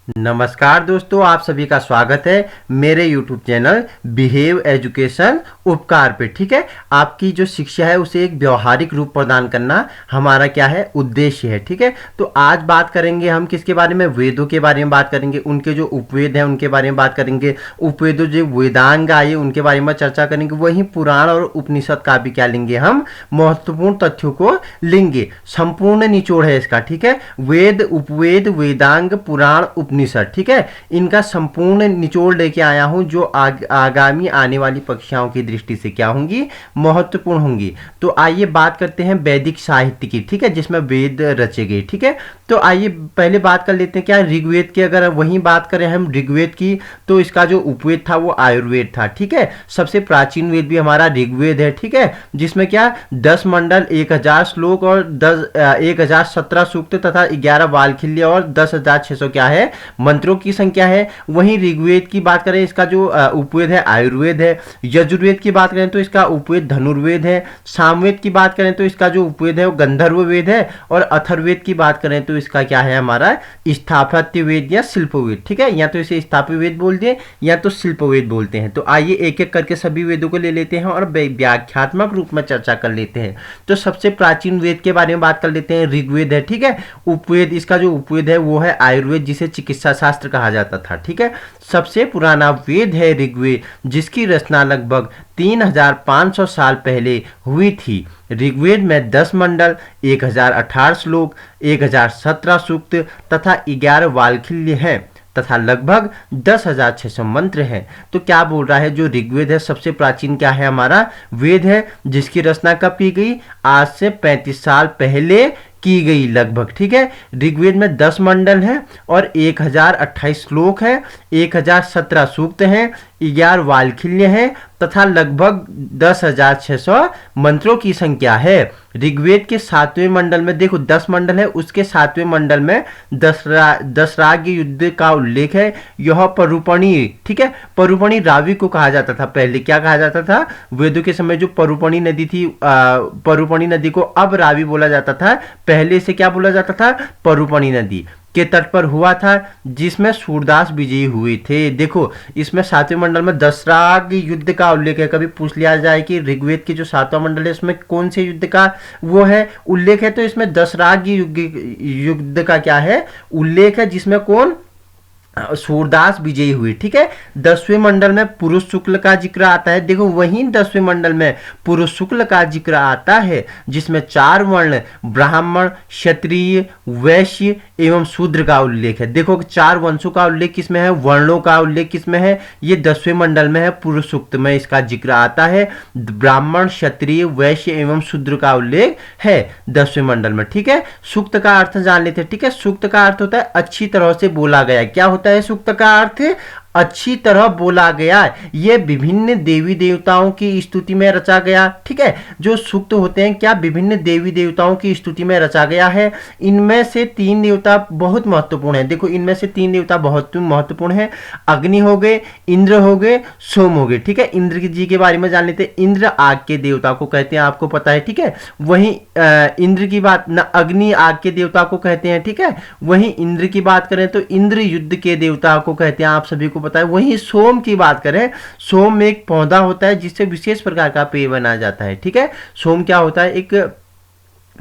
नमस्कार दोस्तों, आप सभी का स्वागत है मेरे YouTube चैनल बिहेव एजुकेशन उपकार पे। ठीक है, आपकी जो शिक्षा है उसे एक व्यवहारिक रूप प्रदान करना हमारा क्या है, उद्देश्य है। ठीक है, तो आज बात करेंगे हम किसके बारे में, वेदों के बारे में बात करेंगे, उनके जो उपवेद हैं उनके बारे में बात करेंगे, उपवेदों जो वेदांग आए उनके बारे में चर्चा करेंगे, वहीं पुराण और उपनिषद का भी क्या लेंगे, हम महत्वपूर्ण तथ्यों को लेंगे। संपूर्ण निचोड़ है इसका। ठीक है, वेद, उपवेद, वेदांग, पुराण, उपनिषद। ठीक है, इनका संपूर्ण निचोड़ लेके आया हूं जो आगामी आने वाली परीक्षाओं की दृष्टि से क्या होंगी, महत्वपूर्ण होंगी। तो आइए बात करते हैं वैदिक साहित्य की। ठीक है, जिसमें वेद रचे गए। ठीक है, तो आइए पहले बात कर लेते हैं क्या ऋग्वेद की। अगर वहीं बात करें हम ऋग्वेद की, तो इसका जो उपवेद था वो आयुर्वेद था। ठीक है, सबसे प्राचीन वेद भी हमारा ऋग्वेद है। ठीक है, जिसमें क्या 10 मंडल, 1000 श्लोक और 1017 सूक्त तथा 11 वालखिल्य और 10,600 क्या है, मंत्रों की संख्या है। वहीं ऋग्वेद की बात करें, इसका जो उपवेद है आयुर्वेद है। यजुर्वेद की बात करें तो इसका उपवेद धनुर्वेद है। सामवेद की बात करें तो इसका जो उपवेद है वो गंधर्व वेद है। और अथर्ववेद की बात करें तो इसका क्या है, हमारा स्थापत्य वेद या शिल्पवेद। ठीक है, या तो इसे स्थापत्य वेद बोलते हैं या तो शिल्पवेद बोलते हैं। तो आइए एक एक करके सभी वेदों को ले लेते हैं और व्याख्यात्मक रूप में चर्चा कर लेते हैं। तो सबसे प्राचीन वेद के बारे में बात कर लेते हैं, ऋग्वेद है। ठीक है, उपवेद, इसका जो उपवेद है वो है आयुर्वेद, जिसे चिकित्सा शास्त्र कहा जाता था। ठीक है, सबसे पुराना वेद है ऋग्वेद, जिसकी रचना लगभग 3500 साल पहले हुई थी। ऋग्वेद में 10 मंडल, 1018 श्लोक, 1017 सूक्त तथा 11 वालखिल्य हैं तथा लगभग 10,600 मंत्र हैं। तो क्या बोल रहा है, जो ऋग्वेद है सबसे प्राचीन क्या है, हमारा वेद है, जिसकी रचना कब की गई, आज से 35 साल पहले की गई लगभग। ठीक है, ऋग्वेद में 10 मंडल हैं और 1028 श्लोक हैं, 1017 सूक्त हैं, 11 वालखिल्य हैं तथा लगभग 10,600 मंत्रों की संख्या है। ऋग्वेद के 7वें मंडल में देखो 10 मंडल है, उसके 7वें मंडल में दशराग युद्ध का उल्लेख है। यह परूपणी, ठीक है, परूपणी रावि को कहा जाता था। पहले क्या कहा जाता था, वेदों के समय जो परूपणी नदी थी, परूपणी नदी को अब रावि बोला जाता था, पहले से क्या बोला जाता था, परूपणी नदी के तट पर हुआ था, जिसमें सूरदास विजयी हुए थे। देखो इसमें 7वें मंडल में दशराग युद्ध का उल्लेख है। कभी पूछ लिया जाए कि ऋग्वेद की जो 7वां मंडल है इसमें कौन से युद्ध का वो है, उल्लेख है, तो इसमें दशराग युद्ध का क्या है, उल्लेख है, जिसमें कौन, सूरदास विजयी हुई। ठीक है, 10वें मंडल में पुरुष शुक्ल का जिक्र आता है। देखो वहीं 10वें मंडल में पुरुष शुक्ल का जिक्र आता है, जिसमें 4 वर्ण ब्राह्मण, क्षत्रिय, वैश्य एवं शूद्र का उल्लेख है। देखो 4 वंशों का उल्लेख किसमें है, वर्णों का उल्लेख किसमें है, ये 10वें मंडल में है, पुरुष सूक्त में इसका जिक्र आता है। ब्राह्मण, क्षत्रिय, वैश्य एवं शूद्र का उल्लेख है 10वें मंडल में। ठीक है, सूक्त का अर्थ जान लेते हैं। ठीक है, सूक्त का अर्थ होता है अच्छी तरह से बोला गया। क्या होता है सूक्त का अर्थ, अच्छी तरह बोला गया। ये विभिन्न देवी देवताओं की स्तुति में रचा गया। ठीक है, जो सूक्त होते हैं क्या, विभिन्न देवी देवताओं की स्तुति में रचा गया है। इनमें से 3 देवता बहुत महत्वपूर्ण है। देखो इनमें से 3 देवता बहुत महत्वपूर्ण है, अग्नि हो गए, इंद्र हो गए, सोम हो गए। ठीक है, इंद्र जी के बारे में जान लेते हैं। इंद्र आग के देवता को कहते हैं, आपको पता है। ठीक है, वहीं इंद्र की बात न, अग्नि आग के देवता को कहते हैं। ठीक है, वहीं इंद्र की बात करें तो इंद्र युद्ध के देवता को कहते हैं, आप सभी को पता है। वहीं सोम की बात करें, सोम में एक पौधा होता है जिससे विशेष प्रकार का पेय बनाया जाता है। ठीक है, सोम क्या होता है, एक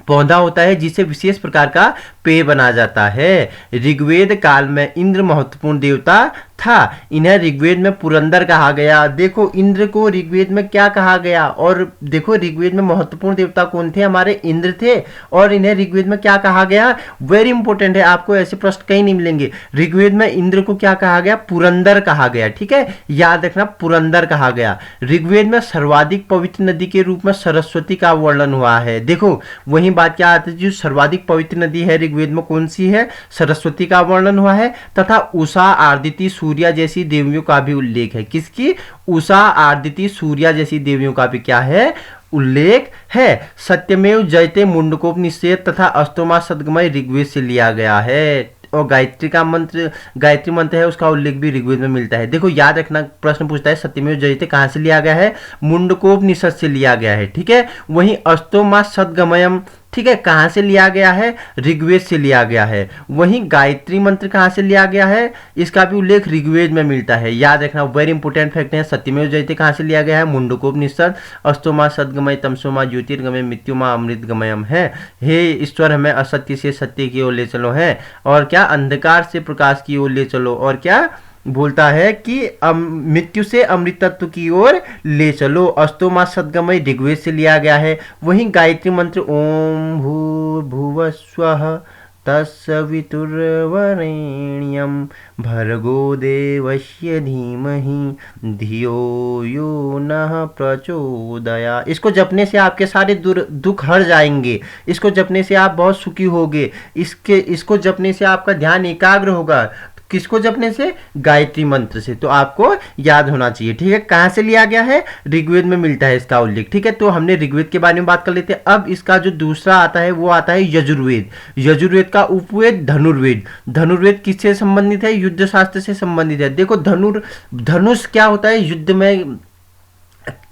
पौधा होता है जिससे विशेष प्रकार का पेय बना जाता है। ऋग्वेद काल में इंद्र महत्वपूर्ण देवता था। इन्हें ऋग्वेद में पुरंदर कहा गया। देखो इंद्र को ऋग्वेद में क्या कहा गया, और देखो ऋग्वेद में महत्वपूर्ण देवता कौन थे, हमारे इंद्र थे, और इन्हें ऋग्वेद में क्या कहा गया, वेरी इंपॉर्टेंट है, आपको ऐसे प्रश्न कहीं नहीं मिलेंगे। ऋग्वेद में इंद्र को क्या कहा गया, पुरंदर कहा गया। ठीक है, याद रखना, पुरंदर कहा गया। ऋग्वेद में सर्वाधिक पवित्र नदी के रूप में सरस्वती का वर्णन हुआ है। देखो वही बात क्या आती है, जो सर्वाधिक पवित्र नदी है ऋग्वेद में कौन सी है, सरस्वती का वर्णन हुआ है। तथा उषा, आदिति, सूर्या जैसी देवियों का भी उल्लेख है। किसकी, उषा, आदिति, सूर्या जैसी देवियों का भी क्या है, उल्लेख है। सत्यमेव जयते मुंडकोपनिषद तथा अष्टमा सद्गमय ऋग्वेद से लिया गया है। और गायत्री का मंत्र, गायत्री मंत्र है, उसका उल्लेख भी ऋग्वेद में मिलता है। देखो याद रखना, प्रश्न पूछता है सत्यमेव जयते कहां से लिया गया है, मुंडकोपनिषद से लिया गया है। ठीक है, वहीं अष्टमा सद्गमयम, ठीक है, कहाँ से लिया गया है? ऋग्वेद से लिया गया है। वहीं गायत्री मंत्र कहाँ से लिया गया है? इसका भी उल्लेख ऋग्वेद में मिलता है, याद रखना, वेरी इंपॉर्टेंट फैक्ट है। सत्यमेव जयते कहाँ से लिया गया है? मुंडकोपनिषद, अस्तोमा सद्गमय तमसोमा ज्योतिर्गमय मृत्युमा अमृतगमयम है। हे ईश्वर हमें असत्य से सत्य की ओर ले चलो है, और क्या? अंधकार से प्रकाश की ओर ले चलो, और क्या बोलता है कि मृत्यु से अमृत तत्व की ओर ले चलो। अस्तोमा सद्गमय ऋग्वेद से लिया गया है। वहीं गायत्री मंत्र ओम भूर्भुवः स्वः तत्सवितुर्वरेण्यं भर्गो देवस्य धीमहि धियो यो नः प्रचोदयात्। इसको जपने से आपके सारे दुख हट जाएंगे। इसको जपने से आप बहुत सुखी होगे। इसको जपने से आपका ध्यान एकाग्र होगा। किसको जपने से? गायत्री मंत्र से। तो आपको याद होना चाहिए, ठीक है। कहाँ से लिया गया है? ऋग्वेद में मिलता है इसका उल्लेख, ठीक है। तो हमने ऋग्वेद के बारे में बात कर लेते हैं। अब इसका जो दूसरा आता है वो आता है यजुर्वेद। यजुर्वेद का उपवेद धनुर्वेद। धनुर्वेद किससे संबंधित है? युद्ध शास्त्र से संबंधित है। देखो धनुष क्या होता है? युद्ध में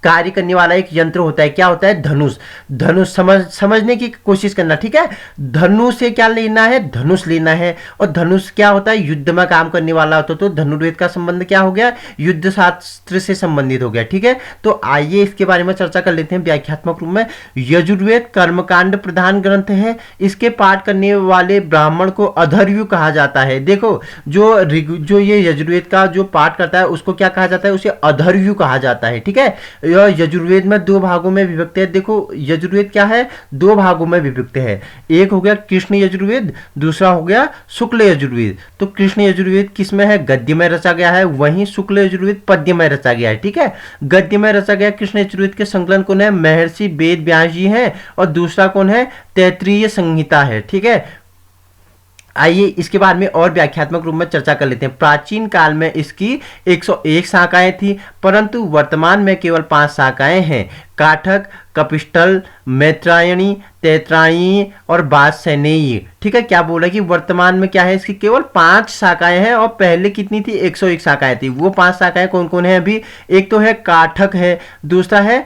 कार्य करने वाला एक यंत्र होता है। क्या होता है? धनुष। धनुष समझने की कोशिश करना, ठीक है। धनुष से क्या लेना है? धनुष लेना है। और धनुष क्या होता है? युद्ध में काम करने वाला होता है। तो धनुर्वेद का संबंध क्या हो गया? युद्ध शास्त्र से संबंधित हो गया, ठीक है। तो आइए इसके बारे में चर्चा कर लेते हैं व्याख्यात्मक रूप में। यजुर्वेद कर्मकांड प्रधान ग्रंथ है। इसके पाठ करने वाले ब्राह्मण को अधर्व्यु कहा जाता है। देखो जो ये यजुर्वेद का जो पाठ करता है उसको क्या कहा जाता है? उसे अधर्व्यु कहा जाता है, ठीक है। यजुर्वेद में दो भागों में विभक्त है। देखो यजुर्वेद क्या है? दो भागों में विभक्त है। एक हो गया कृष्ण यजुर्वेद, दूसरा हो गया शुक्ल यजुर्वेद। तो कृष्ण यजुर्वेद किस में है? गद्य में रचा गया है। वहीं शुक्ल यजुर्वेद पद्य में रचा गया है, ठीक है। गद्य में रचा गया कृष्ण यजुर्वेद के संकलन कौन है? महर्षि वेद व्यास जी हैं। और दूसरा कौन है? तैत्तिरीय संहिता है, ठीक है। आइए इसके बारे में और व्याख्यात्मक रूप में चर्चा कर लेते हैं। प्राचीन काल में इसकी 101 शाखाएं थी, परंतु वर्तमान में केवल 5 शाखाएं हैं। काठक, कपिष्टल, मैत्रायणी, तैत्तिरीय और वात्स्यायनीय, ठीक है। क्या बोला कि वर्तमान में क्या है? इसकी केवल 5 शाखाएं हैं, और पहले कितनी थी? 101 शाखाएं थी। वो 5 शाखाएं कौन कौन है अभी? एक तो है काठक है, दूसरा है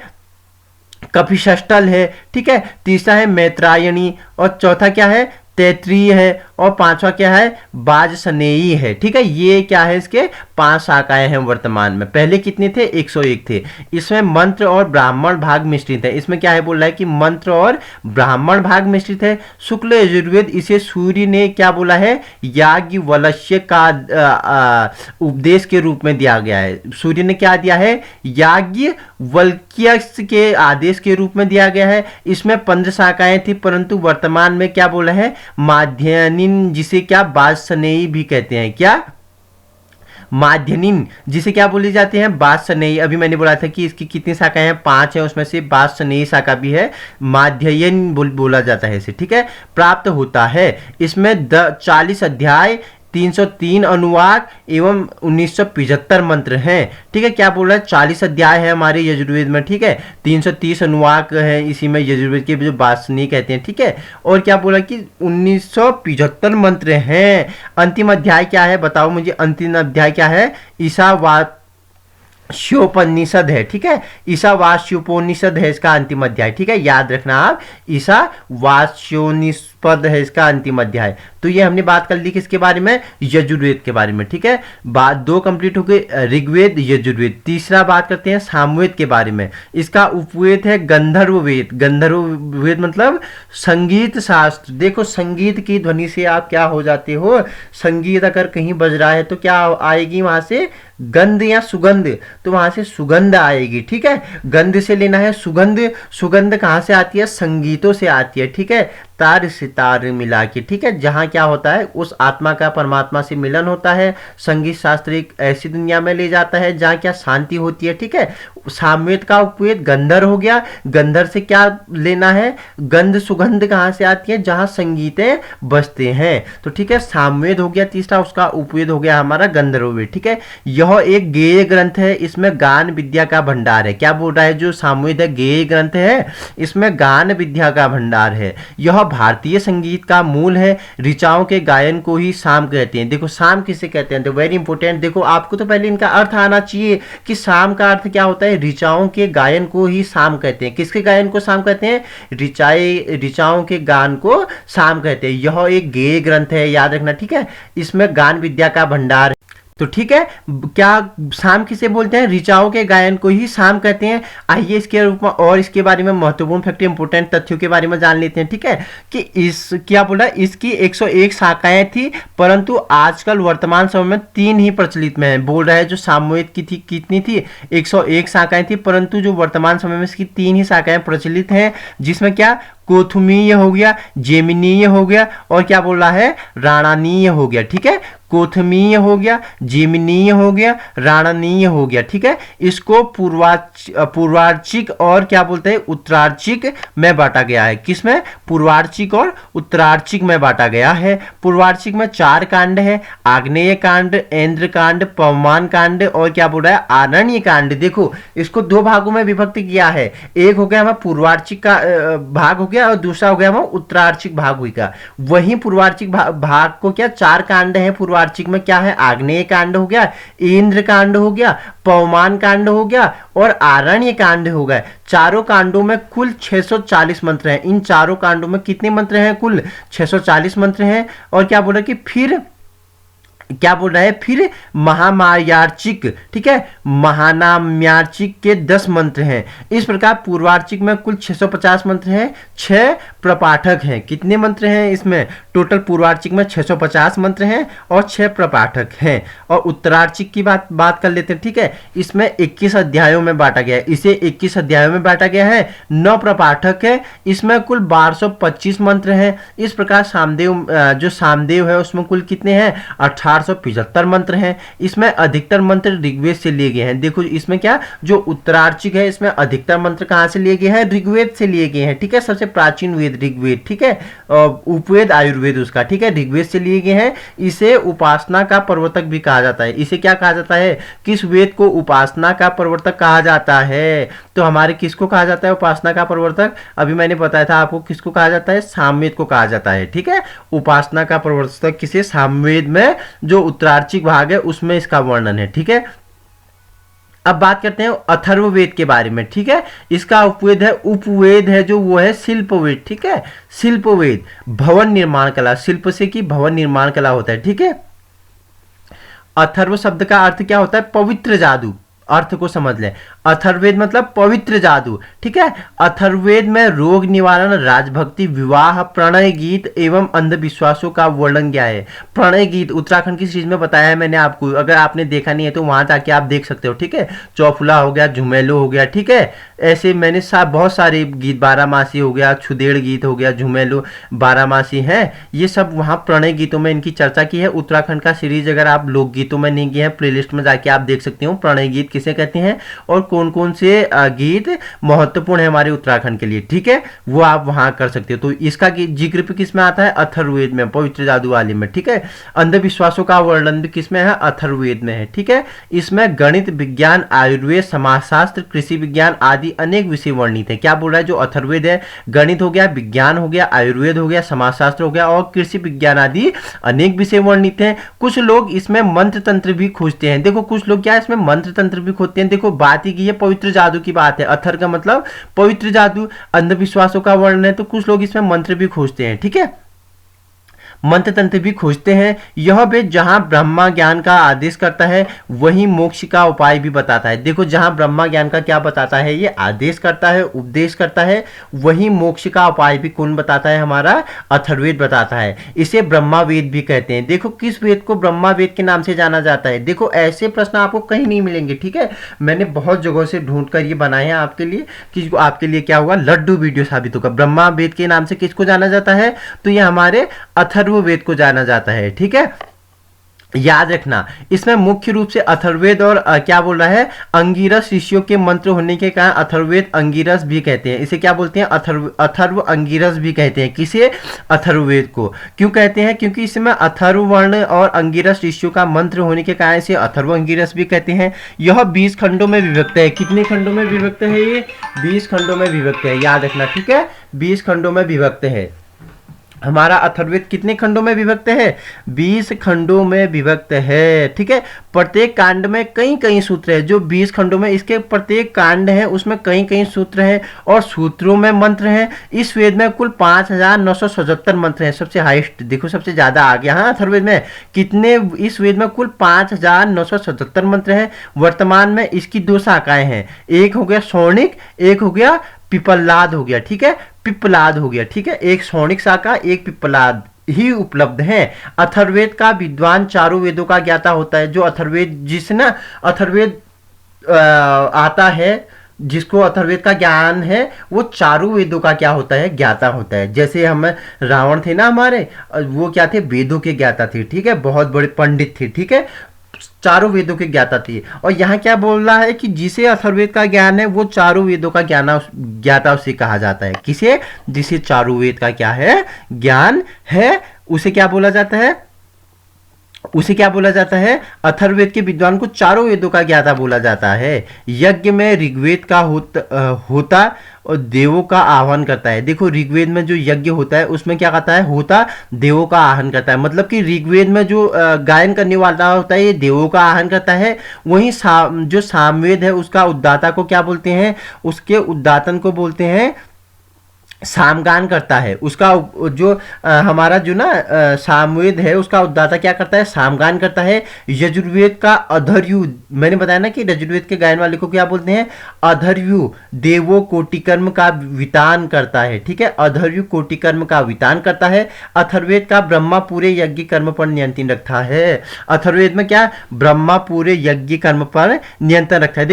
कपिष्टल है, ठीक है, तीसरा है मैत्रायणी, और चौथा क्या है? तैत्तिरीय है, और पांचवा क्या है? वात्स्यायनीय है, ठीक है। ये क्या है? इसके 5 शाखाएं हैं वर्तमान में। पहले कितने थे? 101 थे। इसमें मंत्र और ब्राह्मण भाग मिश्रित है। इसमें क्या है? बोल रहा है कि मंत्र और ब्राह्मण भाग मिश्रित है। शुक्ल यजुर्वेद इसे सूर्य ने क्या बोला है? याज्ञवल्क्य का उपदेश के रूप में दिया गया है। सूर्य ने क्या दिया है? याज्ञवल्क्य के आदेश के रूप में दिया गया है। इसमें 15 शाखाएं थी, परंतु वर्तमान में क्या बोला है? माध्यनिन, जिसे क्या वात्स्यायनीय भी कहते हैं। क्या? माध्यनिन, जिसे क्या बोली जाती है? वात्स्यायनीय। अभी मैंने बोला था कि इसकी कितनी शाखाएं हैं? 5 है, उसमें से वात्स्यायनीय शाखा भी है। माध्ययन बोला जाता है इसे, ठीक है। प्राप्त होता है। इसमें 40 अध्याय, 303 अनुवाक एवं 1975 मंत्र हैं, ठीक है। क्या बोल रहा है? 40 अध्याय है हमारे यजुर्वेद में, ठीक है। 330 अनुवाक है इसी में यजुर्वेद के, जो वात्स्यायनीय कहते हैं, ठीक है। और क्या बोला कि 1975 मंत्र हैं। अंतिम अध्याय क्या है? बताओ मुझे, अंतिम अध्याय क्या है? ईशावास्योपनिषद है, ठीक है। ईशावास्योपनिषद है इसका अंतिम अध्याय, ठीक है। याद रखना आप, ईशावास्योपनिषद है इसका अंतिम अध्याय। तो ये हमने बात कर ली किसके बारे में? यजुर्वेद के बारे में, ठीक है। बात 2 कंप्लीट हो गई, ऋग्वेद, यजुर्वेद। तीसरा बात करते हैं सामवेद के बारे में। इसका उपवेद है गंधर्व वेद। गंधर्व वेद मतलब संगीत शास्त्र। देखो संगीत की ध्वनि से आप क्या हो जाते हो? संगीत अगर कहीं बज रहा है तो क्या आएगी वहां से? गंध या सुगंध। तो वहां से सुगंध आएगी, ठीक है। गंध से लेना है सुगंध। सुगंध कहां से आती है? संगीतों से आती है, ठीक है। तार से तार मिला के, ठीक है। जहां क्या होता है? उस आत्मा का परमात्मा से मिलन होता है। संगीत शास्त्र एक ऐसी दुनिया में ले जाता है जहां क्या शांति होती है, ठीक है। सामवेद का उपवेद गंधर हो गया। गंधर से क्या लेना है? गंध सुगंध कहां से आती है? जहां संगीतें बजते हैं। तो ठीक है, सामवेद हो गया तीसरा, उसका उपवेद हो गया हमारा गंधर्ववेद, ठीक है। यह एक गेय ग्रंथ है, इसमें गान विद्या का भंडार है। क्या बोल रहा है? जो सामवेद है गेय ग्रंथ है, इसमें गान विद्या का भंडार है। यह भारतीय संगीत का मूल है। ऋचाओं के गायन को ही साम कहते हैं। देखो साम किसे कहते हैं? तो वेरी इंपॉर्टेंट, देखो आपको तो पहले इनका अर्थ आना चाहिए कि साम का अर्थ क्या होता है। है, ऋचाओं के गायन को ही साम कहते हैं। किसके गायन को साम कहते हैं? ऋचाओं के गान को साम कहते हैं। यह एक गेय ग्रंथ है, याद रखना, ठीक है। इसमें गान विद्या का भंडार, तो ठीक है। क्या साम किसे बोलते हैं? ऋचाओं के गायन को ही साम कहते हैं। आइए इसके रूप में और इसके बारे में महत्वपूर्ण फैक्ट, इंपोर्टेंट तथ्यों के बारे में जान लेते हैं, ठीक है। कि इस क्या बोला, इसकी 101 शाखाएं थी, परंतु आजकल वर्तमान समय में 3 ही प्रचलित में है। बोल रहा है जो सामवेद की थी कितनी थी? 101 शाखाएं थी, परंतु जो वर्तमान समय में इसकी 3 ही शाखाएं प्रचलित हैं, जिसमें क्या कोथुमीय हो गया, जेमिनीय हो गया और क्या बोल रहा है, राणानीय हो गया, ठीक है। कोथमीय हो गया, जेमिनीय हो गया, राणानीय हो गया, ठीक है। इसको पूर्वार्चिक और क्या बोलते हैं, उत्तरार्चिक में बांटा गया है। किसमें? पूर्वार्चिक और उत्तरार्चिक में बांटा गया है। पूर्वार्चिक में 4 कांड है, आग्नेय कांड, ऐन्द्र कांड, पवमान कांड और क्या बोल रहा है, आरण्य कांड। देखो इसको 2 भागों में विभक्त किया है। एक हो गया हमारा पूर्वार्चिक का भाग हो गया और दूसरा हो गया हमारा उत्तरार्चिक भाग हुआ। वहीं पूर्वार्चिक भाग को क्या 4 कांड है। पूर्वार्चिक में क्या है, आग्नेय कांड हो गया, इंद्र कांड हो गया, पवमान कांड हो गया और आरण्य कांड हो गया। चारों कांडों में कुल 640 मंत्र हैं। इन चारों कांडों में कितने मंत्र हैं? कुल 640 मंत्र हैं। और क्या बोल रहा है कि फिर क्या बोल रहा है, फिर महामायार्चिक, ठीक है, महानाम्यार्चिक के 10 मंत्र हैं। इस प्रकार पूर्वार्चिक में कुल 650 मंत्र हैं, 6 प्रपाठक हैं। कितने मंत्र हैं इसमें? टोटल पूर्वार्चिक में 650 मंत्र हैं और 6 प्रपाठक हैं। और उत्तरार्चिक की बात कर लेते हैं, ठीक है। इसमें 21 अध्यायों में बांटा गया है। इसे 21 अध्यायों में बांटा गया है, 9 प्रपाठक है। इसमें कुल 1225 मंत्र हैं। इस प्रकार जो सामदेव है उसमें कुल कितने हैं? 1875 मंत्र हैं। इसमें अधिकतर मंत्र ऋग्वेद से लिए गए हैं। देखो इसमें क्या, जो उत्तरार्चिक है इसमें अधिकतर मंत्र कहां से लिए गए हैं? ऋग्वेद से लिए गए हैं, ठीक है। सबसे प्राचीन वेद ऋग्वेद, ठीक है। उपवेद आयुर्वेद उसका, ठीक है, ऋग्वेद से लिए गए हैं। इसे उपासना का प्रवर्तक भी कहा जाता है। इसे क्या कहा जाता है? किस वेद को उपासना का प्रवर्तक कहा जाता है? तो हमारे किसको कहा जाता है उपासना का प्रवर्तक? अभी मैंने बताया था आपको किसको कहा जाता है, सामवेद को कहा जाता है, ठीक है। उपासना का प्रवर्तक किसे? सामवेद में जो उत्तरार्चिक भाग है उसमें इसका वर्णन है, ठीक है। अब बात करते हैं अथर्ववेद के बारे में, ठीक है। इसका उपवेद है जो वो है शिल्पवेद, ठीक है। शिल्पवेद भवन निर्माण कला, शिल्प से की भवन निर्माण कला होता है, ठीक है। अथर्व शब्द का अर्थ क्या होता है? पवित्र जादू। अर्थ को समझ लें, अथर्ववेद मतलब पवित्र जादू, ठीक है। अथर्ववेद में रोग निवारण, राजभक्ति, विवाह, प्रणय गीत एवं अंधविश्वासों का वर्णन किया है। प्रणय गीत उत्तराखंड की सीरीज में बताया है मैंने आपको, अगर आपने देखा नहीं है तो वहां जाके आप देख सकते हो, ठीक है। चौफुला हो गया, झुमेलो हो गया, ठीक है। ऐसे मैंने बहुत सारे गीत, बारामासी हो गया, छुदेड़ गीत हो गया, झुमेलो, बारामासी है, ये सब वहां प्रणय गीतों में इनकी चर्चा की है। उत्तराखंड का सीरीज अगर आप लोकगीतों में नहीं गए हैं, प्लेलिस्ट में जाके आप देख सकते हो प्रणय गीत किसे कहते हैं और कौन कौन से गीत महत्वपूर्ण है हमारे उत्तराखंड के लिए, ठीक है, वो आप वहां कर सकते हो। तो इसका जिक्र भी किसमें आता है? अथर्ववेद में, पवित्र जादू वाले में, ठीक है। अंधविश्वासों का वर्णन भी किसमें है? अथर्ववेद में है, ठीक है। इसमें गणित, विज्ञान, आयुर्वेद, समाजशास्त्र, कृषि विज्ञान आदि अनेक विषय वर्णित है। क्या बोल रहा है? जो अथर्ववेद है, गणित हो गया, विज्ञान हो गया, आयुर्वेद हो गया, समाजशास्त्र हो गया और कृषि विज्ञान आदि अनेक विषय वर्णित हैं। कुछ लोग इसमें मंत्र तंत्र भी खोजते हैं। देखो कुछ लोग क्या इसमें मंत्र तंत्र भी खोजते हैं। देखो बात ही की है पवित्र जादू की बात है, अथर का मतलब पवित्र जादू, अंधविश्वासों का वर्णन है, तो कुछ लोग इसमें मंत्र भी खोजते हैं, ठीक है, मंत्र तंत्र भी खोजते हैं। यह वेद जहां ब्रह्मा ज्ञान का आदेश करता है वहीं मोक्ष का उपाय भी बताता है। देखो जहां ब्रह्मा ज्ञान का क्या बताता है, ये आदेश करता है, उपदेश करता है, वहीं मोक्ष का उपाय भी कौन बताता है? हमारा अथर्ववेद बताता है। इसे ब्रह्मा वेद भी कहते हैं। देखो किस वेद को ब्रह्मा वेद के नाम से जाना जाता है? देखो ऐसे प्रश्न आपको कहीं नहीं मिलेंगे, ठीक है। मैंने बहुत जगहों से ढूंढ कर ये बनाए हैं आपके लिए कि आपके लिए क्या होगा, लड्डू वीडियो साबित होगा। ब्रह्मा वेद के नाम से किसको जाना जाता है? तो ये हमारे अथर्ववेद को जाना जाता है, ठीक है। याद रखना इसमें मुख्य रूप से अथर्ववेद और क्या बोल रहा है, अंगिरस ऋषियों के मंत्र होने के कारण अथर्ववेद अंगिरस भी कहते हैं। इसे क्या बोलते हैं? अथर्व अंगिरस भी कहते हैं। किसे? अथर्ववेद को। क्यों कहते हैं? क्योंकि इसमें अथर्व वर्ण और अंगिरस ऋषियों का मंत्र होने के कारण इसे अथर्व अंगिरस भी कहते हैं। यह 20 खंडों में विभक्त है। कितने खंडों में विभक्त है? ये 20 खंडों में विभक्त है, याद रखना, ठीक है, 20 खंडों में विभक्त है। हमारा अथर्ववेद कितने खंडों में विभक्त है? 20 खंडों में विभक्त है। ठीक है, प्रत्येक कांड में कई कई सूत्र है। जो 20 खंडों में इसके प्रत्येक कांड है उसमें कई कई सूत्र हैं और सूत्रों में मंत्र हैं। इस वेद में कुल 5977 मंत्र हैं। सबसे हाईएस्ट देखो, सबसे ज्यादा आ गया। हाँ, अथर्ववेद में कितने? इस वेद में कुल 5977 मंत्र हैं। वर्तमान में इसकी 2 शाखाएं हैं, एक हो गया सौनिक, एक हो गया पिपलाद हो गया। ठीक है, पिपलाद हो गया। ठीक है, एक सौनिक शाखा, एक पिपलाद ही उपलब्ध है। अथर्ववेद का विद्वान चारों वेदों का ज्ञाता होता है। जो अथर्ववेद जिस ना अथर्ववेद आता है, जिसको अथर्ववेद का ज्ञान है, वो चारों वेदों का क्या होता है? ज्ञाता होता है। जैसे हम रावण थे ना हमारे, वो क्या थे? वेदों के ज्ञाता थे। ठीक है, बहुत बड़े पंडित थे। ठीक है, चारों वेदों के ज्ञाता थी। और यहाँ क्या बोल रहा है कि जिसे अथर्ववेद का ज्ञान है वो चारों वेदों का ज्ञाता उसे कहा जाता है। किसे? जिसे चारों वेद का क्या है? ज्ञान है, उसे क्या बोला जाता है? उसे क्या बोला जाता है? अथर्ववेद के विद्वान को चारों वेदों का ज्ञाता बोला जाता है। यज्ञ में ऋग्वेद का होता और देवों का आह्वान करता है। देखो, ऋग्वेद में जो यज्ञ होता है उसमें क्या करता है? होता देवों का आह्वान करता है। मतलब कि ऋग्वेद में जो गायन करने वाला होता है ये देवों का आह्वान करता है। वहीं जो सामवेद है उसका उद्दाता को क्या बोलते हैं? उसके उद्दातन को बोलते हैं सामगान करता है। उसका जो हमारा जो ना सामवेद है उसका उद्दाता क्या करता है? सामगान करता है। यजुर्वेद का अधर्यु, मैंने बताया ना कि यजुर्वेद के गायन वाले को क्या बोलते हैं? अधर्यु देवो कोटिकर्म का वितान करता है। ठीक है, अधर्यु कोटिकर्म का वितान करता है। अथर्ववेद का ब्रह्मा पूरे यज्ञ कर्म पर नियंत्रण रखता है। अथर्ववेद में क्या? ब्रह्मा पूरे यज्ञ कर्म पर नियंत्रण रखता है।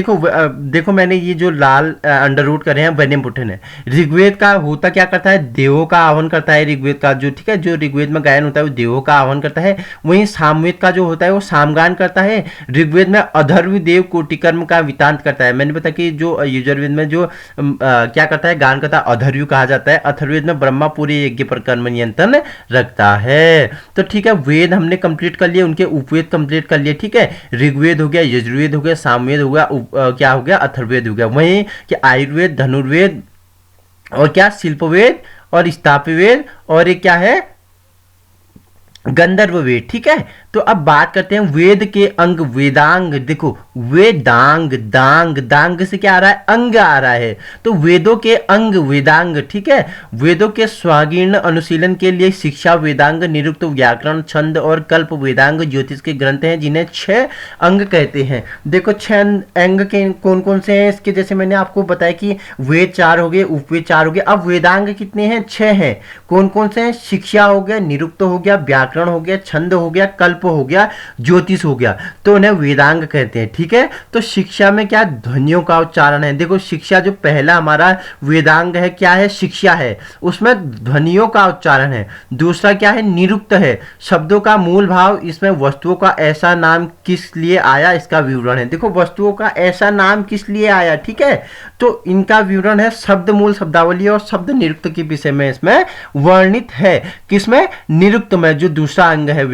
देखो मैंने ये जो लाल अंडरवुड करे हैं वैनिम पुटन है। ऋग्वेद का होता क्या करता है? देवों का आह्वान करता है। ऋग्वेद का जो, ठीक है, जो ऋग्वेद में गायन होता है वो देवों का आह्वान करता है। वहीं सामवेद का जो होता है वो सामगान करता है। ऋग्वेद में अधर्व देव कोटिकर्म का वितांत करता है। मैंने बताया कि जो यजुर्वेद में जो क्या करता है? गान करता है, अधर्व कहा जाता है। अथर्ववेद में ब्रह्मा पूरे यज्ञ पर कर्म नियंत्रण रखता है। तो ठीक है, वेद हमने कंप्लीट कर लिए, उनके उपवेद कंप्लीट कर लिए। ठीक है, ऋग्वेद हो गया, यजुर्वेद हो गया, सामवेद हो गया, क्या हो गया? अथर्ववेद हो गया। वहीं कि आयुर्वेद, धनुर्वेद और क्या? शिल्पवेद और स्थापवेद और एक क्या है? गंधर्व वेद। ठीक है, तो अब बात करते हैं वेद के अंग, वेदांग। देखो, वेदांग, दांग, दांग से क्या आ रहा है? अंग आ रहा है। तो वेदों के अंग वेदांग। ठीक है, वेदों के स्वागीर्ण अनुशीलन के लिए शिक्षा वेदांग, निरुक्त, व्याकरण, छंद और कल्प वेदांग ज्योतिष के ग्रंथ हैं जिन्हें 6 अंग कहते हैं। देखो 6 अंग के कौन कौन से हैं इसके? जैसे मैंने आपको बताया कि वेद 4 हो गए, उपवेद 4 हो गए। अब वेदांग कितने हैं? 6 हैं। कौन कौन से हैं? शिक्षा हो गया, निरुक्त हो गया, व्याकरण हो गया, छंद हो गया, कल्प हो गया, ज्योतिष हो गया। तो उन्हें वेदांग कहते हैं। ठीक है, तो शिक्षा में क्या? ध्वनियों का उच्चारण है। देखो, शिक्षा जो पहला हमारा वेदांग है क्या है? शिक्षा है, उसमें ध्वनियों का उच्चारण है। दूसरा क्या है? निरुक्त है, शब्दों का मूल भाव। इसमें वस्तुओं का ऐसा नाम किस लिए आया इसका विवरण है। देखो, वस्तुओं का ऐसा नाम किस लिए आया। ठीक है, तो इनका विवरण है शब्द मूल, शब्दावली और शब्द निरुक्त के विषय में इसमें वर्णित है। किसमें? निरुक्त में, जो दूसरा अंग है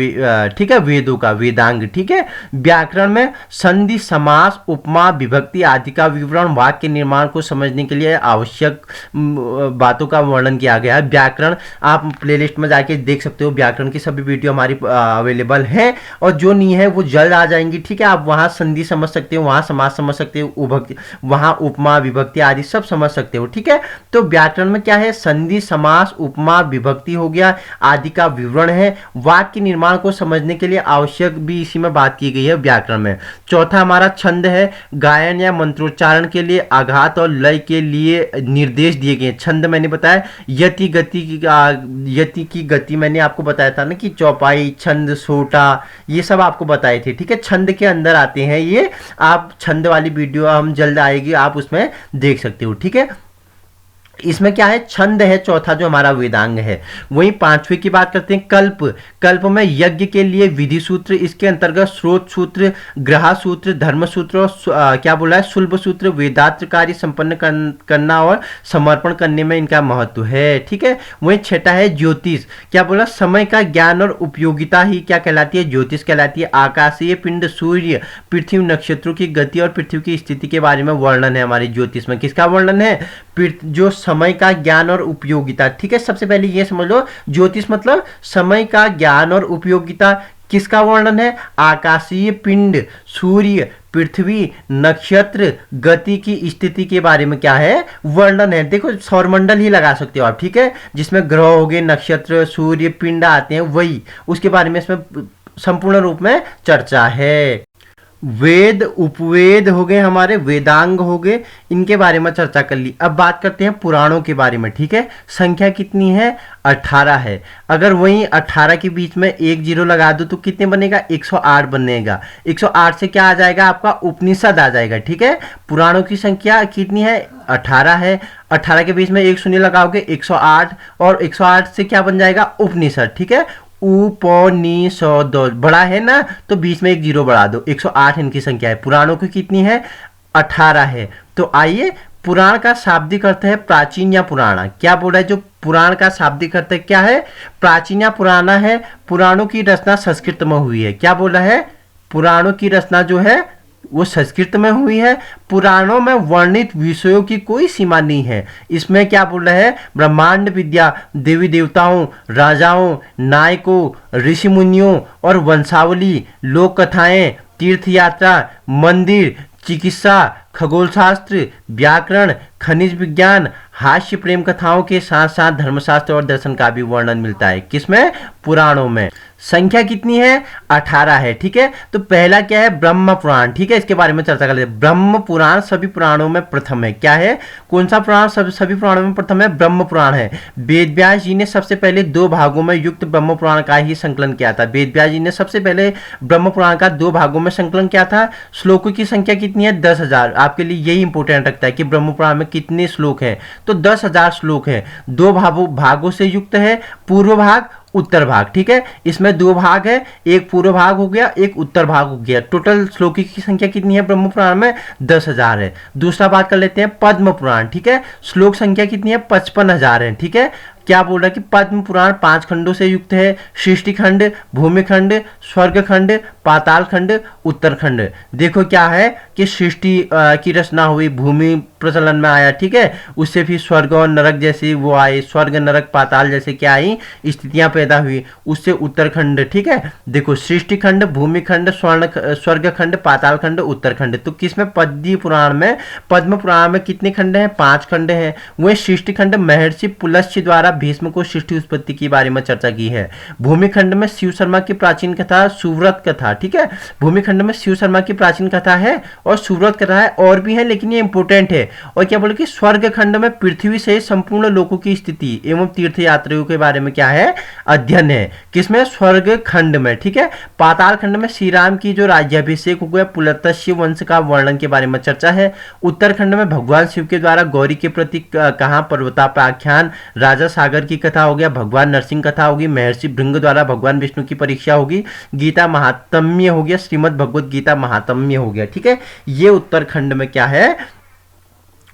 ठीक है, वेदों का, वेदांग। ठीक है, व्याकरण में संधि, समास, उपमा, विभक्ति आदि का विवरण, वाक्य निर्माण को समझने के लिए आवश्यक बातों का वर्णन किया गया है। व्याकरण आप प्लेलिस्ट में जाके देख सकते हो, व्याकरण की सभी वीडियो हमारी अवेलेबल है और जो नहीं है वो जल्द आ जाएंगी। ठीक है, आप वहां संधि समझ सकते हो, वहां समास समझ सकते हो, वहां उपमा, विभक्ति आदि सब समझ सकते हो। ठीक है, तो व्याकरण में क्या है? संधि, समास, उपमा, विभक्ति हो गया आदि का विवरण है। वाक्य निर्माण को समझने के लिए आवश्यक भी इसी में बात की गई है व्याकरण में। चौथा हमारा छंद है, गायन या मंत्रोच्चारण के लिए आघात और लय के लिए निर्देश दिए गए। छंद मैंने बताया, यति की गति मैंने आपको बताया था ना कि चौपाई, छंद, सोटा, ये सब आपको बताए थे। ठीक है, छंद के अंदर आते हैं ये। आप छंद वाली वीडियो हम जल्द आएगी, आप उसमें देख सकते हो। ठीक है, इसमें क्या है? छंद है चौथा जो हमारा वेदांग है। वहीं 5वें की बात करते हैं, कल्प। कल्प में यज्ञ के लिए विधि सूत्र, इसके अंतर्गत स्रोत सूत्र, ग्रह सूत्र, धर्म सूत्र और क्या बोला है? शुल्ब सूत्र, वेदांत कार्य संपन्न करना और समर्पण करने में इनका महत्व है। ठीक है, वहीं 6ठा है ज्योतिष। क्या बोला? समय का ज्ञान और उपयोगिता ही क्या कहलाती है? ज्योतिष कहलाती है। आकाशीय पिंड, सूर्य, पृथ्वी, नक्षत्रों की गति और पृथ्वी की स्थिति के बारे में वर्णन है हमारी ज्योतिष में। किसका वर्णन है? जो समय का ज्ञान और उपयोगिता। ठीक है, सबसे पहले ये समझ लो, ज्योतिष मतलब समय का ज्ञान और उपयोगिता। किसका वर्णन है? आकाशीय पिंड, सूर्य, पृथ्वी, नक्षत्र, गति की स्थिति के बारे में क्या है? वर्णन है। देखो सौरमंडल ही लगा सकते हो आप, ठीक है, जिसमें ग्रह हो गए, नक्षत्र, सूर्य, पिंड आते हैं, वही उसके बारे में इसमें संपूर्ण रूप में चर्चा है। वेद, उपवेद हो गए हमारे, वेदांग हो गए, इनके बारे में चर्चा कर ली। अब बात करते हैं पुराणों के बारे में। ठीक है, संख्या कितनी है? 18 है। अगर वहीं 18 के बीच में एक जीरो लगा दो तो कितने बनेगा? 108 बनेगा। 108 से क्या आ जाएगा? आपका उपनिषद आ जाएगा। ठीक है, पुराणों की संख्या कितनी है? 18 है। 18 के बीच में एक शून्य लगाओगे 108, और 108 से क्या बन जाएगा? उपनिषद। ठीक है, उपनिषद बड़ा है ना, तो बीच में एक जीरो बढ़ा दो। 108 इनकी संख्या है। पुराणों की कितनी है? 18 है। तो आइए, पुराण का शाब्दिक अर्थ है प्राचीन या पुराना। क्या बोल रहा है? जो पुराण का शाब्दिक अर्थ क्या है? प्राचीन या पुराना है। पुराणों की रचना संस्कृत में हुई है। क्या बोल रहा है? पुराणों की रचना जो है वो संस्कृत में हुई है। पुराणों में वर्णित विषयों की कोई सीमा नहीं है। इसमें क्या बोल रहा है? ब्रह्मांड विद्या, देवी देवताओं, राजाओं, नायकों, ऋषि मुनियों और वंशावली, लोक कथाएं, तीर्थ यात्रा, मंदिर, चिकित्सा, खगोल शास्त्र, व्याकरण, खनिज विज्ञान, हास्य, प्रेम कथाओं के साथ साथ धर्मशास्त्र और दर्शन का भी वर्णन मिलता है। किसमें? पुराणों में। संख्या कितनी है? 18 है। ठीक है, तो पहला क्या है? ब्रह्म पुराण। ठीक है, इसके बारे में चर्चा कर लेते हैं। ब्रह्म पुराण सभी पुराणों में प्रथम है। क्या है? कौन सा पुराण सभी पुराणों में प्रथम है? ब्रह्म पुराण है। वेद व्यास जी ने सबसे पहले 2 भागों में युक्त ब्रह्म पुराण का ही संकलन किया था। वेद व्यास जी ने सबसे पहले ब्रह्म पुराण का 2 भागों में संकलन किया था। श्लोकों की संख्या कितनी है? 10,000। आपके लिए यही इंपोर्टेंट रखता है कि ब्रह्म पुराण में कितने श्लोक हैं, तो 10,000 श्लोक है। 2 भागों से युक्त है, पूर्व भाग, उत्तर भाग। ठीक है, इसमें 2 भाग है, एक पूर्व भाग हो गया, एक उत्तर भाग हो गया। टोटल श्लोकी की संख्या कितनी है ब्रह्म पुराण में? 10,000 है। दूसरा बात कर लेते हैं पद्म पुराण। ठीक है, श्लोक संख्या कितनी है? 55,000 है। ठीक है, क्या बोल रहा है कि पद्म पुराण 5 खंडों से युक्त है। सृष्टि खंड, भूमि खंड, स्वर्ग खंड, पाताल खंड, उत्तर खंड। देखो क्या है कि सृष्टि की रचना हुई, भूमि प्रचलन में आया। ठीक है, उससे फिर स्वर्ग और नरक जैसे वो आए, स्वर्ग नरक पाताल जैसे क्या आई स्थितियां पैदा हुई, उससे उत्तरखंड। ठीक है, देखो सृष्टि खंड, भूमि खंड, स्वर्ग खंड, पाताल खंड, उत्तरखंड। तो किसमें? पद्म पुराण में। पद्म पुराण में कितने खंड हैं? 5 खंड हैं। वही सृष्टि खंड महर्षि पुलस्त्य द्वारा भीष्म को सृष्टि उत्पत्ति के बारे में चर्चा की है। भूमि खंड में शिव शर्मा की प्राचीन कथा, सुव्रत कथा। ठीक है, भूमि खंड में शिव शर्मा की प्राचीन कथा है और सुव्रत कथा है, और भी है लेकिन ये इंपोर्टेंट है। और क्या बोले कि स्वर्ग खंड में पृथ्वी से संपूर्ण लोकों की स्थिति एवं तीर्थ यात्रियों के बारे में क्या है? अध्ययन है। किसमें? स्वर्ग खंड में। ठीक है, पाताल खंड में श्री राम की जो राज्याभिषेक हो गया, पुलत्स्य वंश का वर्णन के बारे में चर्चा है। उत्तरखंड में भगवान शिव के द्वारा गौरी के प्रति कहा पर्वतापाख्यान, राजा सागर की कथा हो गया, भगवान नरसिंह कथा होगी, महर्षि भृंग द्वारा भगवान विष्णु की परीक्षा होगी, गीता महात्म्य हो गया, श्रीमद् भगवत गीता महात्म्य हो गया। ठीक है, ये उत्तरखंड में क्या है?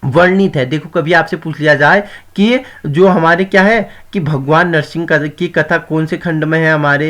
वर्णित है। देखो कभी आपसे पूछ लिया जाए कि जो हमारे क्या है कि भगवान नरसिंह की कथा कौन से खंड में है हमारे,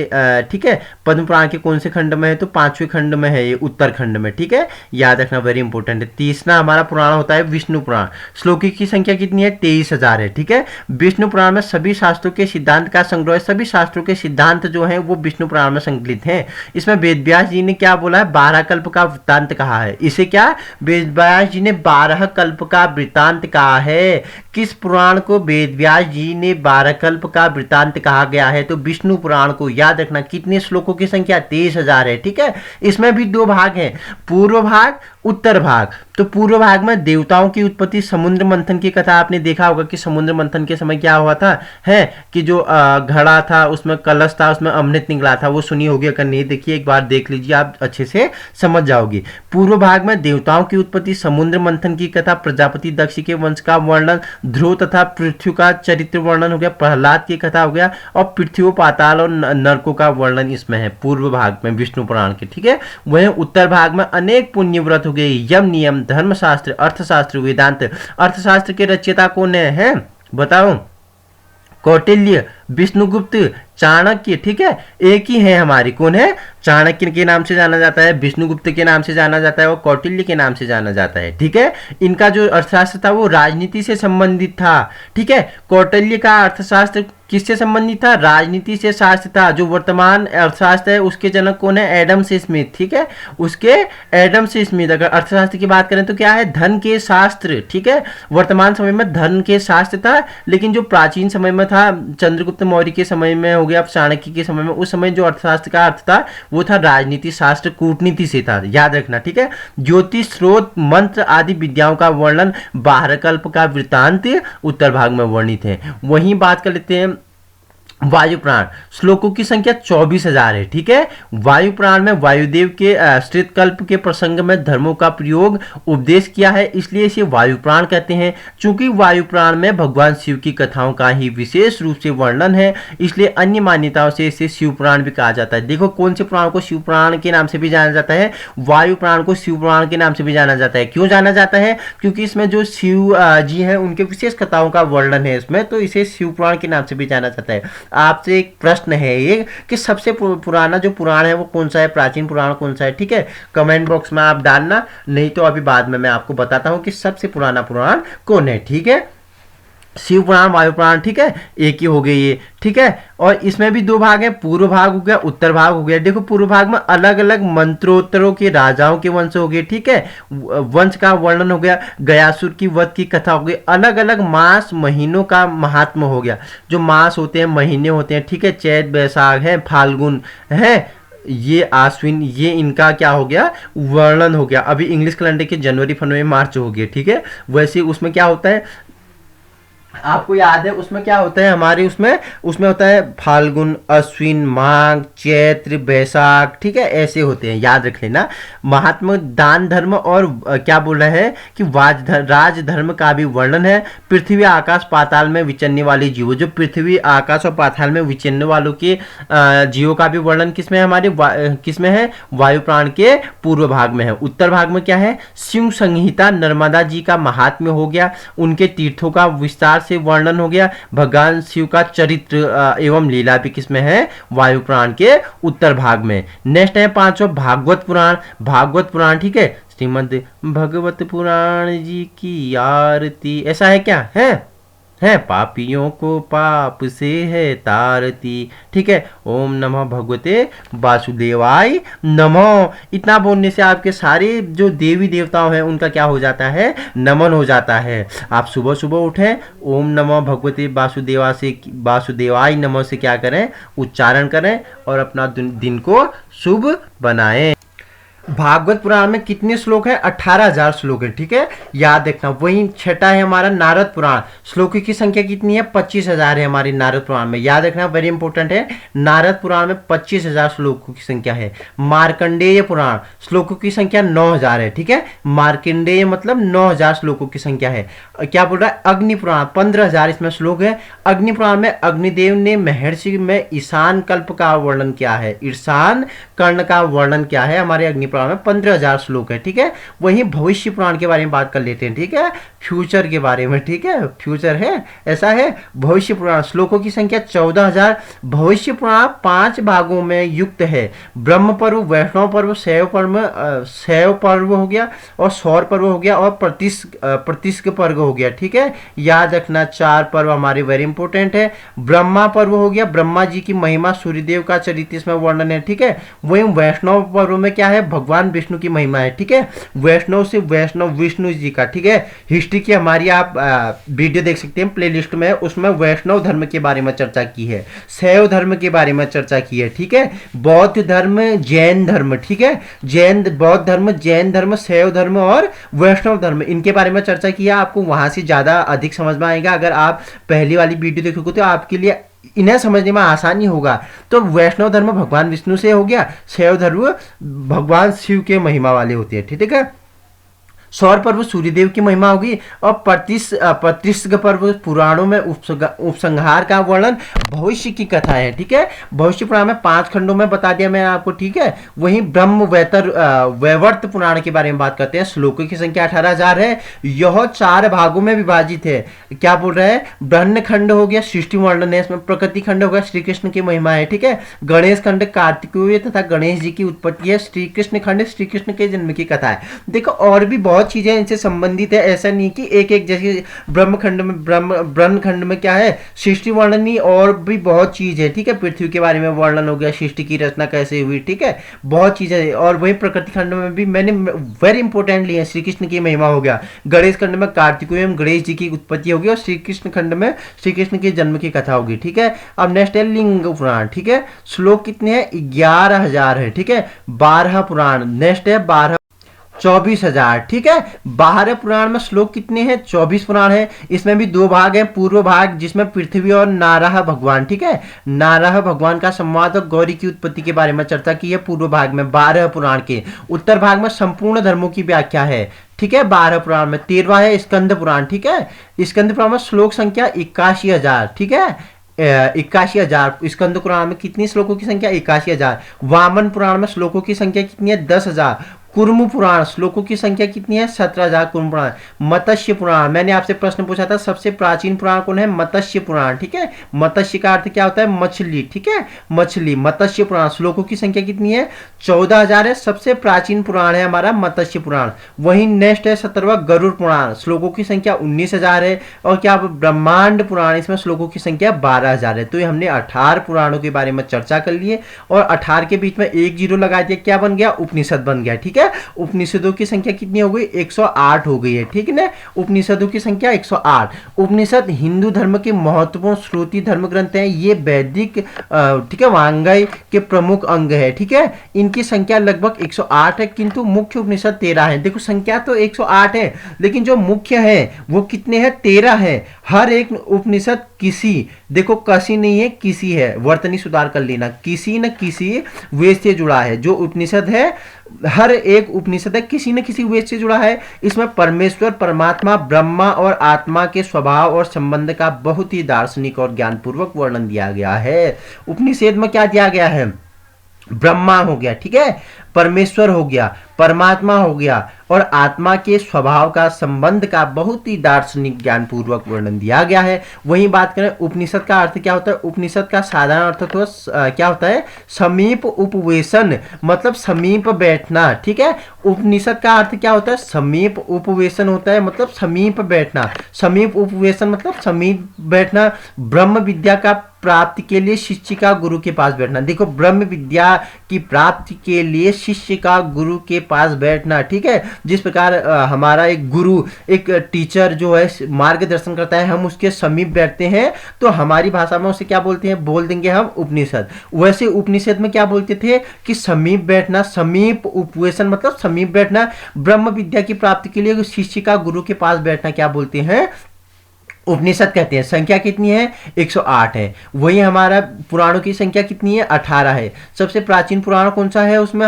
ठीक है, पद्म पुराण के कौन से खंड में है? तो 5वें खंड में है, ये उत्तरखंड में। ठीक है, याद रखना, वेरी इंपॉर्टेंट है। तीसरा हमारा पुराण होता है विष्णु पुराण। श्लोकी की संख्या कितनी है? 23,000 है। ठीक है, विष्णु पुराण में सभी शास्त्रों के सिद्धांत का संग्रह है। सभी शास्त्रों के सिद्धांत जो है वो विष्णु पुराण में संकलित हैं। इसमें वेद व्यास जी ने क्या बोला है? 12 कल्प का वृत्तांत कहा है। इसे क्या वेद व्यास जी ने 12 कल्प का वृत्तांत कहा है। किस पुराण को वेद व्यास जी ने 12 कल्प का वृत्तांत कहा गया है? तो विष्णु पुराण को। याद रखना, कितने श्लोकों की संख्या? 23,000 है। ठीक है, इसमें भी 2 भाग हैं, पूर्व भाग, उत्तर भाग। तो पूर्व भाग में देवताओं की उत्पत्ति, समुद्र मंथन की कथा आपने देखा होगा कि समुद्र मंथन के समय क्या हुआ था, है कि जो घड़ा था उसमें कलश था, उसमें अमृत निकला था। वो सुनी होगी, अगर नहीं देखिए एक बार देख लीजिए, आप अच्छे से समझ जाओगे। पूर्व भाग में देवताओं की उत्पत्ति, समुद्र मंथन की कथा, प्रजापति दक्ष के वंश का वर्णन, ध्रुव तथा पृथ्वी का चरित्र वर्णन हो गया, प्रहलाद की कथा हो गया, और पृथ्वी, पाताल और नरकों का वर्णन इसमें है पूर्व भाग में विष्णु पुराण के। ठीक है, वहीं उत्तर भाग में अनेक पुण्य व्रत हो गए, यम नियम, धर्मशास्त्र, अर्थशास्त्र, वेदांत। अर्थशास्त्र के रचयिता कौन है? बताओ। कौटिल्य, विष्णुगुप्त, चाणक्य, ठीक है, एक ही है हमारी, कौन है, चाणक्य के नाम से जाना जाता है, विष्णुगुप्त के नाम से जाना जाता है और कौटिल्य के नाम से जाना जाता है, ठीक है। इनका जो अर्थशास्त्र था वो राजनीति से संबंधित था, ठीक है। कौटिल्य का अर्थशास्त्र किससे संबंधित था, राजनीति से शास्त्र था। जो वर्तमान अर्थशास्त्र है उसके जनक कौन है, एडम स्मिथ, ठीक है, उसके एडम स्मिथ। अगर अर्थशास्त्र की बात करें तो क्या है, धन के शास्त्र, ठीक है। वर्तमान समय में धन के शास्त्र था, लेकिन जो प्राचीन समय में था, चंद्रगुप्त मौर्य के समय में हो गया, चाणक्य के समय में, उस समय जो अर्थशास्त्र का अर्थ था वो था राजनीति शास्त्र, कूटनीति से था, याद रखना, ठीक है। ज्योतिष, स्रोत, मंत्र आदि विद्याओं का वर्णन, बाह्रकल्प का वृत्तांत उत्तर भाग में वर्णित है। वहीं बात कर लेते हैं वायु पुराण। श्लोकों की संख्या 24,000 है, ठीक है। वायु पुराण में वायुदेव के श्रितकल्प के प्रसंग में धर्मों का प्रयोग उपदेश किया है, इसलिए इसे वायु पुराण कहते हैं। चूंकि वायु पुराण में भगवान शिव की कथाओं का ही विशेष रूप से वर्णन है, इसलिए अन्य मान्यताओं से इसे शिव पुराण भी कहा जाता है। देखो कौन से पुराण को शिव पुराण के नाम से भी जाना जाता है, वायु पुराण को शिव पुराण के नाम से भी जाना जाता है। क्यों जाना जाता है, क्योंकि इसमें जो शिव जी हैं उनके विशेष कथाओं का वर्णन है इसमें, तो इसे शिव पुराण के नाम से भी जाना जाता है। आपसे एक प्रश्न है ये कि सबसे पुराना जो पुराण है वो कौन सा है, प्राचीन पुराण कौन सा है, ठीक है। कमेंट बॉक्स में आप डालना, नहीं तो अभी बाद में मैं आपको बताता हूं कि सबसे पुराना पुराण कौन है, ठीक है। शिव पुराण, वायु पुराण, ठीक है, एक ही हो गए ये, ठीक है। और इसमें भी दो भाग है, पूर्व भाग हो गया, उत्तर भाग हो गया। देखो पूर्व भाग में अलग अलग मंत्रोत्तरों के राजाओं के वंश हो गए, ठीक है, वंश का वर्णन हो गया, गयासुर की वध की कथा हो गई, अलग अलग मास महीनों का महात्म हो गया। जो मास होते हैं, महीने होते हैं, ठीक है, चैत, बैसाख है, फाल्गुन है, ये आश्विन, ये इनका क्या हो गया, वर्णन हो गया। अभी इंग्लिश कैलेंडर के जनवरी, फरवरी, मार्च हो गए, ठीक है। वैसे उसमें क्या होता है, आपको याद है उसमें क्या होता है, हमारे उसमें होता है फाल्गुन, अश्विन, माघ, चैत्र, बैसाख, ठीक है, ऐसे होते हैं, याद रख लेना। महात्मा दान धर्म और क्या बोल रहा है कि राज धर्म का भी वर्णन है। पृथ्वी, आकाश, पाताल में विचरने वाले जीवों, जो पृथ्वी, आकाश और पाताल में विचरने वालों के जीवों का भी वर्णन किसमें है, हमारे किसमें है, वायु पुराण के पूर्व भाग में है। उत्तर भाग में क्या है, शिव संहिता, नर्मदा जी का महात्म्य हो गया, उनके तीर्थों का विस्तार से वर्णन हो गया, भगवान शिव का चरित्र एवं लीला भी किसमें है, वायु पुराण के उत्तर भाग में। नेक्स्ट है पांचवा भागवत पुराण। भागवत पुराण, ठीक है, श्रीमद् भगवत पुराण जी की आरती, ऐसा है क्या है पापियों को पाप से है तारती, ठीक है। ओम नमः भगवते वासुदेवाय नमः, इतना बोलने से आपके सारे जो देवी देवताओं हैं उनका क्या हो जाता है, नमन हो जाता है। आप सुबह सुबह उठें, ओम नमः भगवते वासुदेवाय नमः से क्या करें, उच्चारण करें और अपना दिन को शुभ बनाएं। भागवत पुराण में कितने श्लोक है, 18,000 श्लोक है, ठीक है, याद रखना। वहीं छठा है हमारा नारद पुराण। श्लोकों की संख्या कितनी है, 25,000 है हमारी नारद पुराण में, याद रखना, वेरी इंपॉर्टेंट है। नारद पुराण में 25,000 श्लोकों की संख्या है। मार्कंडेय पुराण, श्लोकों की संख्या 9,000 है, ठीक है। मार्कंडेय मतलब 9,000 श्लोकों की संख्या है। क्या बोल रहा है, अग्नि पुराण 15,000 इसमें श्लोक है। अग्नि पुराण में अग्निदेव ने महर्षि में ईशान कल्प का वर्णन किया है, ईशान कर्ण का वर्णन किया है हमारे अग्नि पुराण में, 15,000 श्लोक है, ठीक है। वहीं भविष्य पुराण के बारे में बात कर लेते हैं, ठीक है, फ्यूचर के बारे में, ठीक है, फ्यूचर है, ऐसा है। भविष्य पुराण श्लोकों की संख्या 14,000। भविष्य पुराण 5 भागों में युक्त है। ब्रह्म पर्व, वैष्णव पर्व, शैव पर्व हो गया और सौर पर्व हो गया और प्रतिष्क पर्व हो गया, ठीक है, याद रखना। 4 पर्व हमारे वेरी इंपॉर्टेंट है। ब्रह्मा पर्व हो गया, ब्रह्मा जी की महिमा, सूर्यदेव का चरित्र इसमें वर्णन है, ठीक है। वहीं वैष्णव पर्व में क्या है, भगवान विष्णु की महिमा है, ठीक है, वैष्णव से वैष्णव विष्णु जी का, ठीक है। हिस्ट्री की हमारी आप वीडियो देख सकते हैं प्लेलिस्ट में, उसमें वैष्णव धर्म के बारे में चर्चा की है, शैव धर्म के बारे में चर्चा की है, ठीक है। बौद्ध धर्म, जैन धर्म, ठीक है, बौद्ध धर्म, जैन धर्म, शैव धर्म और वैष्णव धर्म, इनके बारे में चर्चा की है। आपको वहां से ज्यादा अधिक समझ में आएगा। अगर आप पहली वाली वीडियो देखोगे तो आपके लिए इन्हें समझने में आसानी होगा। तो वैष्णव धर्म भगवान विष्णु से हो गया, शैव धर्म भगवान शिव के महिमा वाले होते हैं, ठीक है। सौर पर्व सूर्यदेव की महिमा होगी। और प्रतिष्ठ पर्व पुराणों में उपसंहार का वर्णन, भविष्य की कथा है, ठीक है। भविष्य पुराण में 5 खंडों में बता दिया मैंने आपको, ठीक है। वहीं ब्रह्म वैवर्त पुराण के बारे में बात करते हैं। श्लोकों की संख्या 18,000 है। यह 4 भागों में विभाजित है। क्या बोल रहे हैं? ब्रह्म खंड हो गया सृष्टि वर्णन है, इसमें प्रकृति खंड हो गया श्री कृष्ण की महिमा है, ठीक है। गणेश खंड कार्तिकेय तथा गणेश जी की उत्पत्ति है। श्री कृष्ण खंड श्री कृष्ण के जन्म की कथा है। देखो और भी बहुत चीजें इनसे संबंधित है, ऐसा नहीं कि एक एक, जैसे ब्रह्म खंड में क्या है? सृष्टि वर्णन ही, और भी बहुत चीज है, ठीक है। पृथ्वी के बारे में वर्णन हो गया, सृष्टि की रचना कैसे हुई, ठीक है, बहुत चीजें। और वही प्रकृति खंड में भी मैंने वेरी इंपॉर्टेंट लिया, श्री कृष्ण की महिमा हो गया। गणेश खंड में कार्तिकेय गणेश जी की उत्पत्ति होगी, और श्री कृष्ण खंड में श्री कृष्ण के जन्म की कथा होगी, ठीक है। अब नेक्स्ट है लिंग पुराण, ठीक है। श्लोक कितने हैं? 11,000 है, ठीक है। 12 पुराण, नेक्स्ट है 24,000, ठीक है। 12 पुराण में श्लोक कितने हैं? 24 पुराण है। इसमें भी 2 भाग हैं, पूर्व भाग जिसमें पृथ्वी और नाराह भगवान, ठीक है, नाराह भगवान का संवाद और गौरी की उत्पत्ति के बारे में चर्चा की है पूर्व भाग में 12 पुराण के। उत्तर भाग में संपूर्ण धर्मों की व्याख्या है, ठीक है। 12 पुराण में 13वां है स्कंद पुराण, ठीक है। स्कंद पुराण में श्लोक संख्या 81,000, ठीक है। 81,000। स्कंद पुराण में कितनी श्लोकों की संख्या? 81,000। वामन पुराण में श्लोकों की संख्या कितनी है? 10,000। कुर्म पुराण श्लोकों की संख्या कितनी है? 17,000 कुर्म पुराण। मत्स्य पुराण, मैंने आपसे प्रश्न पूछा था सबसे प्राचीन पुराण कौन है? मत्स्य पुराण, ठीक है। मत्स्य का अर्थ क्या होता है? मछली, ठीक है, मछली। मत्स्य पुराण श्लोकों की संख्या कितनी है? 14,000 है। सबसे प्राचीन पुराण है हमारा मत्स्य पुराण। वहीं नेक्स्ट है 17वां गरुड़ पुराण, श्लोकों की संख्या 19,000 है। और क्या ब्रह्मांड पुराण, इसमें श्लोकों की संख्या 12,000 है। तो ये हमने 18 पुराणों के बारे में चर्चा कर लिए, और 18 के बीच में 1 जीरो लगा दिया, क्या बन गया? उपनिषद बन गया, ठीक है। उपनिषदों की संख्या कितनी हो गई? 108 हो गई है, ठीक है ना। उपनिषदों की संख्या 108। उपनिषद हिंदू धर्म के महत्वपूर्ण श्रुति धर्म ग्रंथ हैं। ये वैदिक, ठीक है, वांग्मय के प्रमुख अंग है, ठीक है। इनकी संख्या लगभग 108 है, किंतु मुख्य उपनिषद 13 है। देखो संख्या तो 108 है, लेकिन जो मुख्य है वो कितने हैं? 13 है। हर एक उपनिषद किसी, देखो कसी नहीं है, किसी है, वर्तनी सुधार कर लेना, किसी न किसी वेद से जुड़ा है। जो उपनिषद है, हर एक उपनिषद है किसी न किसी वेद से जुड़ा है। इसमें परमेश्वर, परमात्मा, ब्रह्मा और आत्मा के स्वभाव और संबंध का बहुत ही दार्शनिक और ज्ञानपूर्वक वर्णन दिया गया है। उपनिषद में क्या दिया गया है? ब्रह्मा हो गया, ठीक है, परमेश्वर हो गया, परमात्मा हो गया, और आत्मा के स्वभाव का, संबंध का बहुत ही दार्शनिक ज्ञान पूर्वक वर्णन दिया गया है। वहीं बात करें उपनिषद का अर्थ क्या होता है? उपनिषद का साधारण अर्थ तो क्या होता है? समीप उपवेशन, मतलब समीप बैठना, ठीक है। उपनिषद का अर्थ क्या होता है? समीप उपवेशन होता है, मतलब समीप बैठना। समीप उपवेशन मतलब समीप बैठना। ब्रह्म विद्या का प्राप्ति के लिए शिष्य का गुरु के पास बैठना। देखो ब्रह्म विद्या की प्राप्ति के लिए शिष्य का गुरु के पास बैठना, ठीक है। जिस प्रकार हमारा एक गुरु, एक टीचर जो है मार्गदर्शन करता है, हम उसके समीप बैठते हैं, तो हमारी भाषा में उसे क्या बोलते हैं? बोल देंगे हम उपनिषद। वैसे उपनिषद में क्या बोलते थे कि समीप बैठना, समीप उपवेशन मतलब समीप बैठना। ब्रह्म विद्या की प्राप्ति के लिए शिष्य का गुरु के पास बैठना क्या बोलते हैं? उपनिषद कहते हैं। संख्या कितनी है? 108 है। वही हमारा पुराणों की संख्या कितनी है? 18 है। सबसे प्राचीन पुराण कौन सा है उसमें?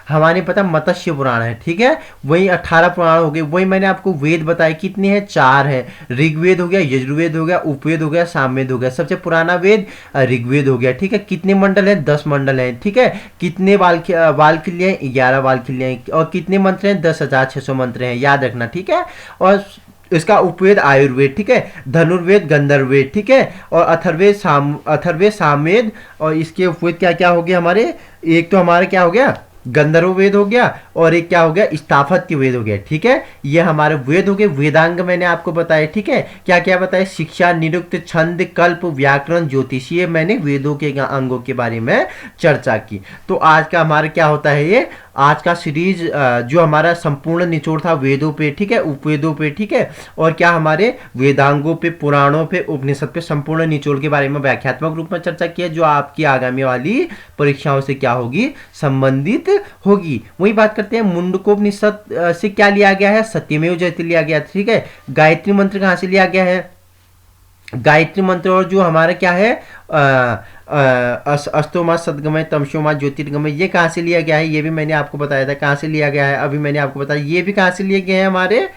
हमारे पता मत्स्य पुराण है, ठीक है। वही 18 पुराण हो गए। वही मैंने आपको वेद बताए कितने हैं? 4 है। ऋग्वेद हो गया, यजुर्वेद हो गया, उपवेद हो गया, सामवेद हो गया। सबसे पुराना वेद ऋग्वेद हो गया, ठीक है। कितने मंडल है? 10 मंडल है, ठीक है। कितने वालकिल्य हैं? 11 वालकिल्य हैं। और कितने मंत्र हैं? 10,600 मंत्र हैं, याद रखना, ठीक है। और इसका उपवेद आयुर्वेद, ठीक है। धनुर्वेद गंधर्ववेद, ठीक है। और अथर्वेद सामवेद। और इसके उपवेद क्या क्या हो गया हमारे? एक तो हमारा क्या हो गया? गंधर्व वेद हो गया, और एक क्या हो गया? स्थापत्य वेद हो गया, ठीक है। ये हमारे वेद हो गए। वेदांग मैंने आपको बताया, ठीक है। क्या क्या बताया? शिक्षा, निरुक्त, छंद, कल्प, व्याकरण, ज्योतिष, ये मैंने वेदों के अंगों के बारे में चर्चा की। तो आज का हमारा क्या होता है? ये आज का सीरीज जो हमारा संपूर्ण निचोड़ था वेदों पे, ठीक है, उपवेदों पे, ठीक है। और क्या हमारे वेदांगों पे, पुराणों पे, उपनिषद पे संपूर्ण निचोड़ के बारे में व्याख्यात्मक रूप में चर्चा की है, जो आपकी आगामी वाली परीक्षाओं से क्या होगी? संबंधित होगी। वही बात करते हैं मुंडकोपनिषद से क्या लिया गया है? सत्यमेव जयते लिया गया, ठीक है। गायत्री मंत्र कहाँ से लिया गया है? गायत्री मंत्र और जो हमारा क्या है अस्तोमा सदगमय तमसोमा ज्योतिर्गमय, ये कहाँ से लिया गया है, ये भी मैंने आपको बताया था कहाँ से लिया गया है। अभी मैंने आपको बताया ये भी कहाँ से लिए गए हैं हमारे,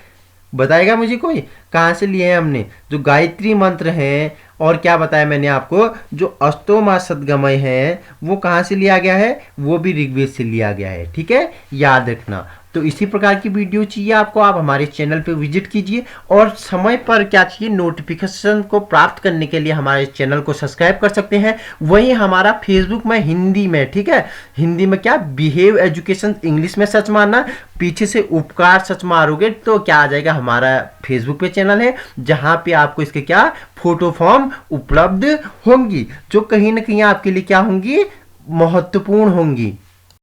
बताएगा मुझे कोई कहाँ से लिए हैं हमने, जो गायत्री मंत्र हैं। और क्या बताया मैंने आपको, जो अस्तोमा सदगमय है वो कहाँ से लिया गया है, वो भी ऋग्वेद से लिया गया है। ठीक है, याद रखना। तो इसी प्रकार की वीडियो चाहिए आपको, आप हमारे चैनल पे विजिट कीजिए और समय पर क्या चाहिए, नोटिफिकेशन को प्राप्त करने के लिए हमारे चैनल को सब्सक्राइब कर सकते हैं। वहीं हमारा फेसबुक में हिंदी में, ठीक है, हिंदी में क्या, बिहेव एजुकेशन, इंग्लिश में सर्च मारना, पीछे से उपकार सर्च मारोगे तो क्या आ जाएगा, हमारा फेसबुक पे चैनल है जहां पे आपको इसके क्या फोटो फॉर्म उपलब्ध होंगी, जो कहीं ना कहीं आपके लिए क्या होंगी, महत्वपूर्ण होंगी।